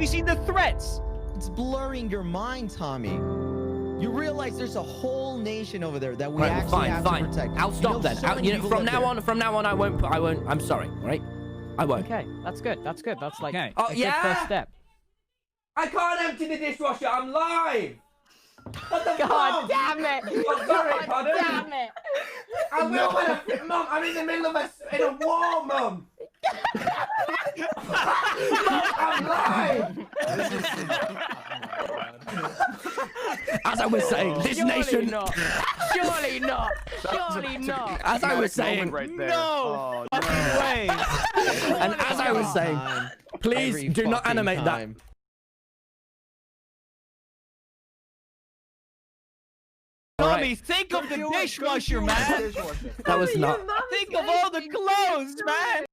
You seen the threats? It's blurring your mind, Tommy. You realize there's a whole nation over there that we actually have to protect. I'll stop then. From now on, I won't. I'm sorry, right? I won't. Okay, that's good. That's good. That's like Okay. a good first step. I can't empty the dishwasher. I'm live. What the God fuck? damn it! Oh, sorry, God pardon. damn it! I will, Mum. I'm in the middle of a war, Mum. I'm live. As I was saying, this Surely nation. not. Surely not. Surely not. As I was saying, right there. No Oh, fucking way. and as I was saying, please do not animate that. Tommy, think of the dishwasher, man. That was not. Think of all the clothes, man.